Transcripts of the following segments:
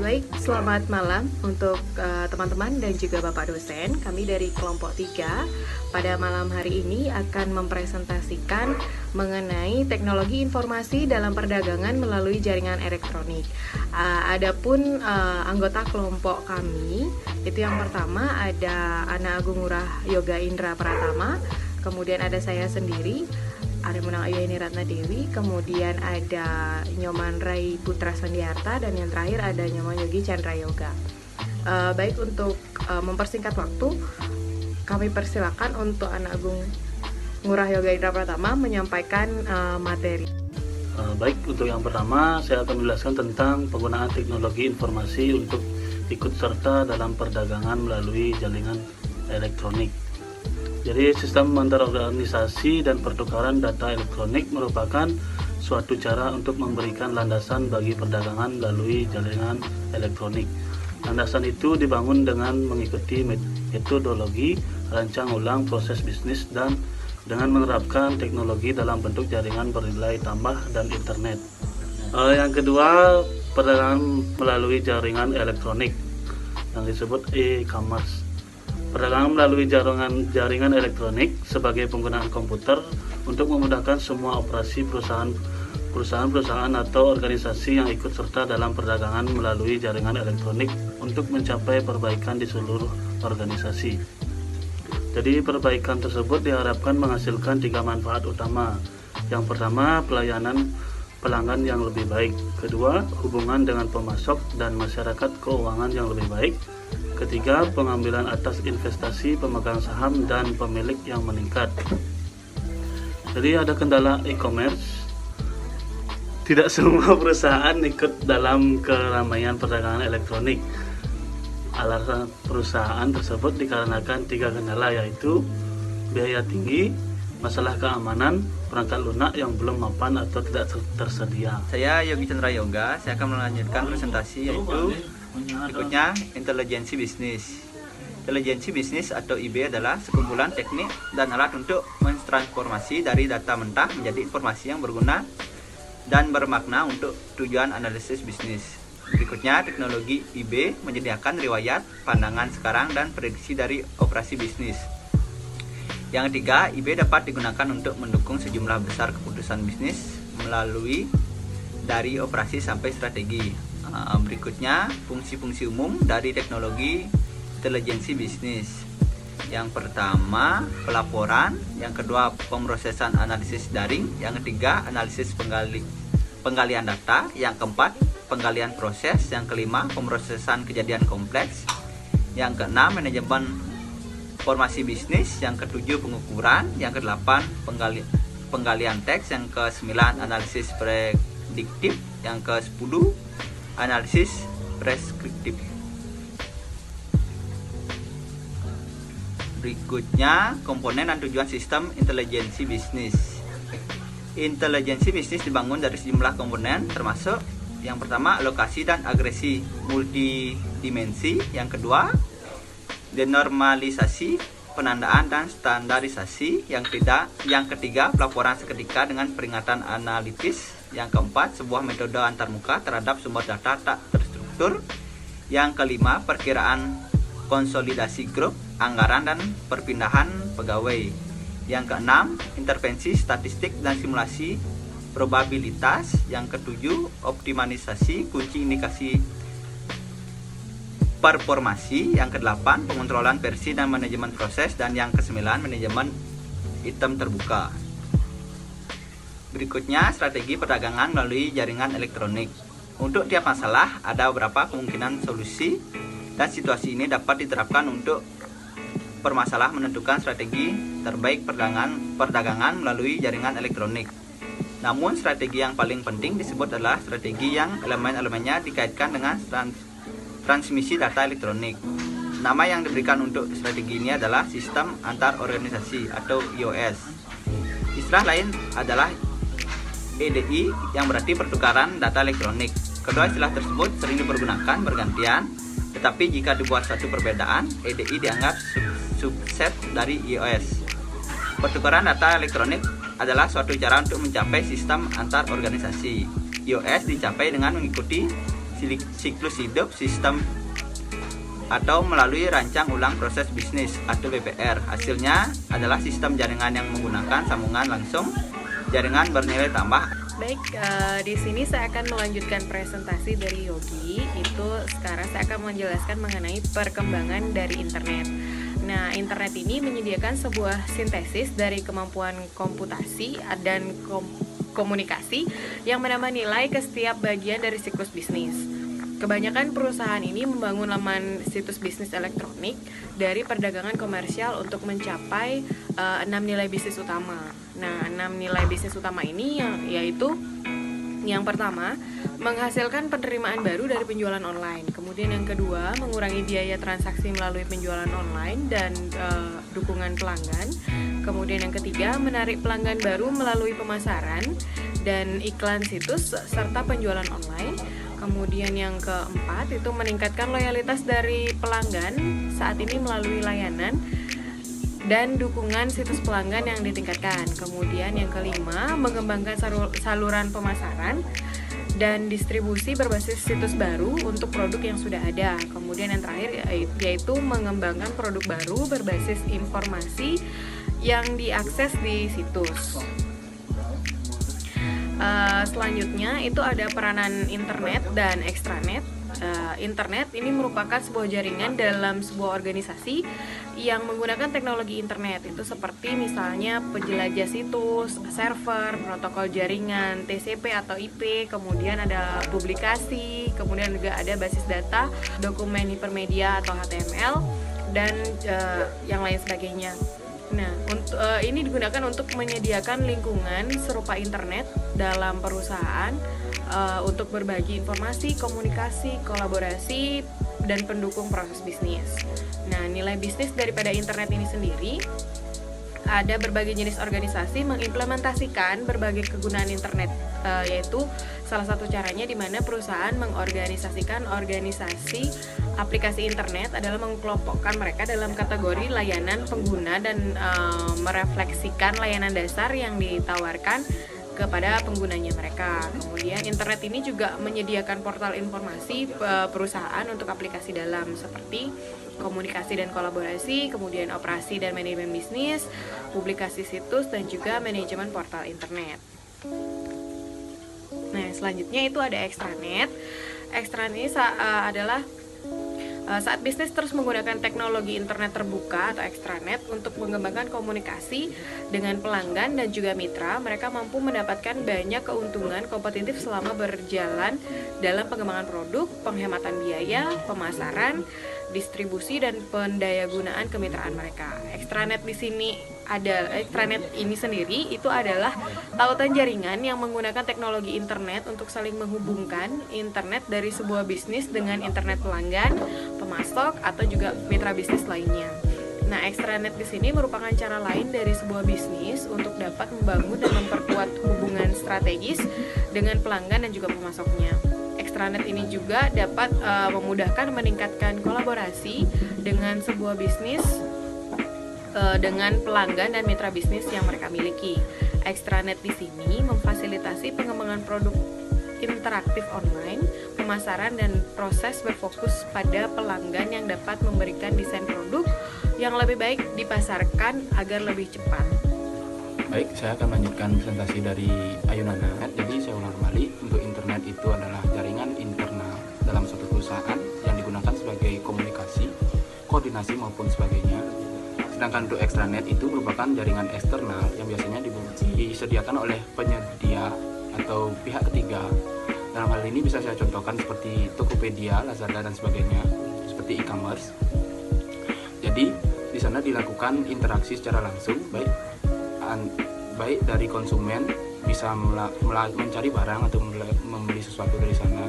Baik, selamat malam untuk teman-teman dan juga Bapak dosen. Kami dari kelompok 3 pada malam hari ini akan mempresentasikan mengenai teknologi informasi dalam perdagangan melalui jaringan elektronik. Adapun anggota kelompok kami, itu yang pertama ada Ana Agung Ngurah Yoga Indra Pratama, kemudian ada saya sendiri, Arimuna Ayuini Ratna Dewi, kemudian ada Nyoman Rai Putra Sandiarta, dan yang terakhir ada Nyoman Yogi Chandra Yoga. Baik, untuk mempersingkat waktu, kami persilakan untuk Anak Agung Ngurah Yoga Indra Pratama menyampaikan materi. Baik, untuk yang pertama saya akan menjelaskan tentang penggunaan teknologi informasi untuk ikut serta dalam perdagangan melalui jaringan elektronik. Jadi sistem antarorganisasi dan pertukaran data elektronik merupakan suatu cara untuk memberikan landasan bagi perdagangan melalui jaringan elektronik. Landasan itu dibangun dengan mengikuti metodologi rancang ulang proses bisnis dan dengan menerapkan teknologi dalam bentuk jaringan bernilai tambah dan internet. Yang kedua, perdagangan melalui jaringan elektronik yang disebut e-commerce. Perdagangan melalui jaringan elektronik sebagai penggunaan komputer untuk memudahkan semua operasi perusahaan atau organisasi yang ikut serta dalam perdagangan melalui jaringan elektronik untuk mencapai perbaikan di seluruh organisasi. Jadi perbaikan tersebut diharapkan menghasilkan 3 manfaat utama. Yang pertama, pelayanan pelanggan yang lebih baik. Kedua, hubungan dengan pemasok dan masyarakat keuangan yang lebih baik. Ketiga, pengambilan atas investasi pemegang saham dan pemilik yang meningkat. Jadi ada kendala e-commerce. Tidak semua perusahaan ikut dalam keramaian perdagangan elektronik. Alasan perusahaan tersebut dikarenakan 3 kendala, yaitu biaya tinggi, masalah keamanan, perangkat lunak yang belum mapan atau tidak tersedia. Saya Yogi Chandra Yoga, saya akan melanjutkan presentasi yaitu berikutnya intelijensi bisnis. Intelijensi bisnis atau IB adalah sekumpulan teknik dan alat untuk mentransformasi dari data mentah menjadi informasi yang berguna dan bermakna untuk tujuan analisis bisnis. Berikutnya, teknologi IB menyediakan riwayat, pandangan sekarang, dan prediksi dari operasi bisnis. Yang ketiga, IB dapat digunakan untuk mendukung sejumlah besar keputusan bisnis melalui dari operasi sampai strategi. Berikutnya, fungsi-fungsi umum dari teknologi intelijensi bisnis. Yang pertama, pelaporan. Yang kedua, pemrosesan analisis daring. Yang ketiga, analisis penggalian data. Yang keempat, penggalian proses. Yang kelima, pemrosesan kejadian kompleks. Yang keenam, manajemen informasi bisnis. Yang ketujuh, pengukuran. Yang kedelapan, penggalian teks. Yang kesembilan, analisis prediktif. Yang ke-10, analisis preskriptif. Berikutnya, komponen dan tujuan sistem intelijensi bisnis. Intelijensi bisnis dibangun dari sejumlah komponen, termasuk yang pertama, alokasi dan agresi multidimensi. Yang kedua, denormalisasi, penandaan dan standarisasi. Yang ketiga, pelaporan seketika dengan peringatan analitis. Yang keempat, sebuah metode antarmuka terhadap sumber data tak terstruktur. Yang kelima, perkiraan konsolidasi grup, anggaran, dan perpindahan pegawai. Yang keenam, intervensi statistik dan simulasi probabilitas. Yang ketujuh, optimalisasi kunci indikasi performasi. Yang kedelapan, pengontrolan versi dan manajemen proses. Dan yang kesembilan, manajemen item terbuka. Berikutnya, strategi perdagangan melalui jaringan elektronik. Untuk tiap masalah, ada beberapa kemungkinan solusi dan situasi ini dapat diterapkan untuk permasalahan menentukan strategi terbaik perdagangan melalui jaringan elektronik. Namun, strategi yang paling penting disebut adalah strategi yang elemen-elemennya dikaitkan dengan transmisi data elektronik. Nama yang diberikan untuk strategi ini adalah sistem antar organisasi atau IOS. Istilah lain adalah EDI yang berarti pertukaran data elektronik. Kedua istilah tersebut sering dipergunakan bergantian, tetapi jika dibuat satu perbedaan, EDI dianggap subset dari IOS. Pertukaran data elektronik adalah suatu cara untuk mencapai sistem antar organisasi. IOS dicapai dengan mengikuti siklus hidup sistem atau melalui rancang ulang proses bisnis atau BPR. Hasilnya adalah sistem jaringan yang menggunakan sambungan langsung jaringan bernilai tambah. Baik, di sini saya akan melanjutkan presentasi dari Yogi. Itu sekarang saya akan menjelaskan mengenai perkembangan dari internet. Nah, internet ini menyediakan sebuah sintesis dari kemampuan komputasi dan komunikasi yang menambah nilai ke setiap bagian dari siklus bisnis. Kebanyakan perusahaan ini membangun laman situs bisnis elektronik dari perdagangan komersial untuk mencapai 6 nilai bisnis utama. Nah, 6 nilai bisnis utama ini yaitu yang pertama, menghasilkan penerimaan baru dari penjualan online. Kemudian yang kedua, mengurangi biaya transaksi melalui penjualan online dan dukungan pelanggan. Kemudian yang ketiga, menarik pelanggan baru melalui pemasaran dan iklan situs serta penjualan online. Kemudian yang keempat, itu meningkatkan loyalitas dari pelanggan saat ini melalui layanan dan dukungan situs pelanggan yang ditingkatkan. Kemudian yang kelima, mengembangkan saluran pemasaran dan distribusi berbasis situs baru untuk produk yang sudah ada. Kemudian yang terakhir yaitu mengembangkan produk baru berbasis informasi yang diakses di situs. Selanjutnya itu ada peranan internet dan ekstranet. Internet ini merupakan sebuah jaringan dalam sebuah organisasi yang menggunakan teknologi internet. Itu seperti misalnya penjelajah situs, server, protokol jaringan, TCP atau IP, kemudian ada publikasi, kemudian juga ada basis data, dokumen hipermedia atau HTML, dan yang lain sebagainya. Nah, ini digunakan untuk menyediakan lingkungan serupa internet dalam perusahaan untuk berbagi informasi, komunikasi, kolaborasi, dan pendukung proses bisnis. Nah, nilai bisnis daripada internet ini sendiri, ada berbagai jenis organisasi mengimplementasikan berbagai kegunaan internet, yaitu salah satu caranya di mana perusahaan mengorganisasikan organisasi aplikasi internet adalah mengelompokkan mereka dalam kategori layanan pengguna dan merefleksikan layanan dasar yang ditawarkan kepada penggunanya mereka. Kemudian internet ini juga menyediakan portal informasi perusahaan untuk aplikasi dalam seperti komunikasi dan kolaborasi, kemudian operasi dan manajemen bisnis, publikasi situs, dan juga manajemen portal internet. Nah, selanjutnya itu ada ekstranet. Ekstranet ini adalah saat bisnis terus menggunakan teknologi internet terbuka atau ekstranet untuk mengembangkan komunikasi dengan pelanggan dan juga mitra, mereka mampu mendapatkan banyak keuntungan kompetitif selama berjalan dalam pengembangan produk, penghematan biaya, pemasaran, distribusi, dan pendayagunaan kemitraan mereka. Ekstranet ini sendiri itu adalah tautan jaringan yang menggunakan teknologi internet untuk saling menghubungkan internet dari sebuah bisnis dengan internet pelanggan, pemasok, atau juga mitra bisnis lainnya. Nah, ekstranet di sini merupakan cara lain dari sebuah bisnis untuk dapat membangun dan memperkuat hubungan strategis dengan pelanggan dan juga pemasoknya. Ekstranet ini juga dapat memudahkan meningkatkan kolaborasi dengan sebuah bisnis dengan pelanggan dan mitra bisnis yang mereka miliki. Ekstranet di sini memfasilitasi pengembangan produk interaktif online, pemasaran, dan proses berfokus pada pelanggan yang dapat memberikan desain produk yang lebih baik dipasarkan agar lebih cepat. Baik, saya akan melanjutkan presentasi dari Ayunana. Jadi saya ulang kembali, untuk internet itu adalah jaringan internal dalam suatu perusahaan yang digunakan sebagai komunikasi, koordinasi maupun sebagainya. Sedangkan untuk ekstranet itu merupakan jaringan eksternal yang biasanya disediakan oleh penyedia atau pihak ketiga. Dalam hal ini bisa saya contohkan seperti Tokopedia, Lazada, dan sebagainya, seperti e-commerce. Jadi di sana dilakukan interaksi secara langsung, baik dari konsumen bisa mencari barang atau membeli sesuatu dari sana.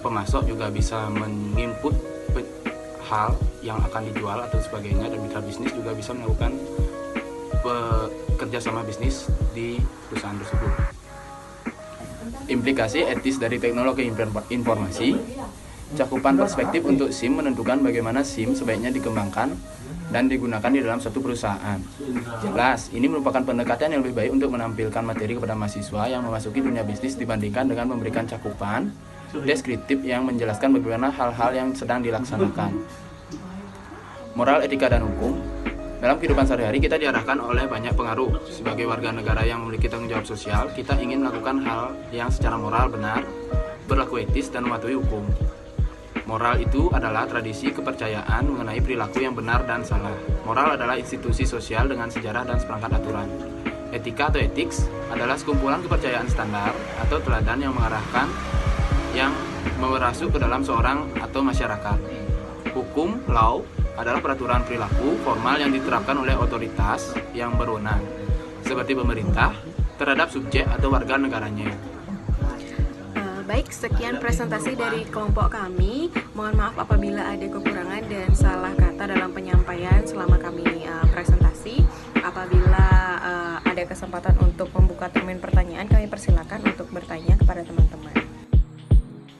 Pemasok juga bisa menginput hal yang akan dijual atau sebagainya, dan mitra bisnis juga bisa melakukan kerjasama bisnis di perusahaan tersebut. Implikasi etis dari teknologi informasi, cakupan perspektif untuk SIM menentukan bagaimana SIM sebaiknya dikembangkan dan digunakan di dalam suatu perusahaan. Jelas, ini merupakan pendekatan yang lebih baik untuk menampilkan materi kepada mahasiswa yang memasuki dunia bisnis dibandingkan dengan memberikan cakupan deskriptif yang menjelaskan bagaimana hal-hal yang sedang dilaksanakan. Moral, etika, dan hukum. Dalam kehidupan sehari-hari kita diarahkan oleh banyak pengaruh. Sebagai warga negara yang memiliki tanggung jawab sosial, kita ingin melakukan hal yang secara moral benar, berlaku etis, dan mematuhi hukum. Moral itu adalah tradisi kepercayaan mengenai perilaku yang benar dan salah. Moral adalah institusi sosial dengan sejarah dan seperangkat aturan. Etika atau ethics adalah sekumpulan kepercayaan standar atau teladan yang mengarahkan yang merasuk ke dalam seorang atau masyarakat. Hukum, law, adalah peraturan perilaku formal yang diterapkan oleh otoritas yang berwenang, seperti pemerintah, terhadap subjek atau warga negaranya. Baik, sekian presentasi dari kelompok kami. Mohon maaf apabila ada kekurangan dan salah kata dalam penyampaian selama kami presentasi. Apabila ada kesempatan untuk membuka termin pertanyaan, kami persilakan untuk bertanya kepada teman-teman.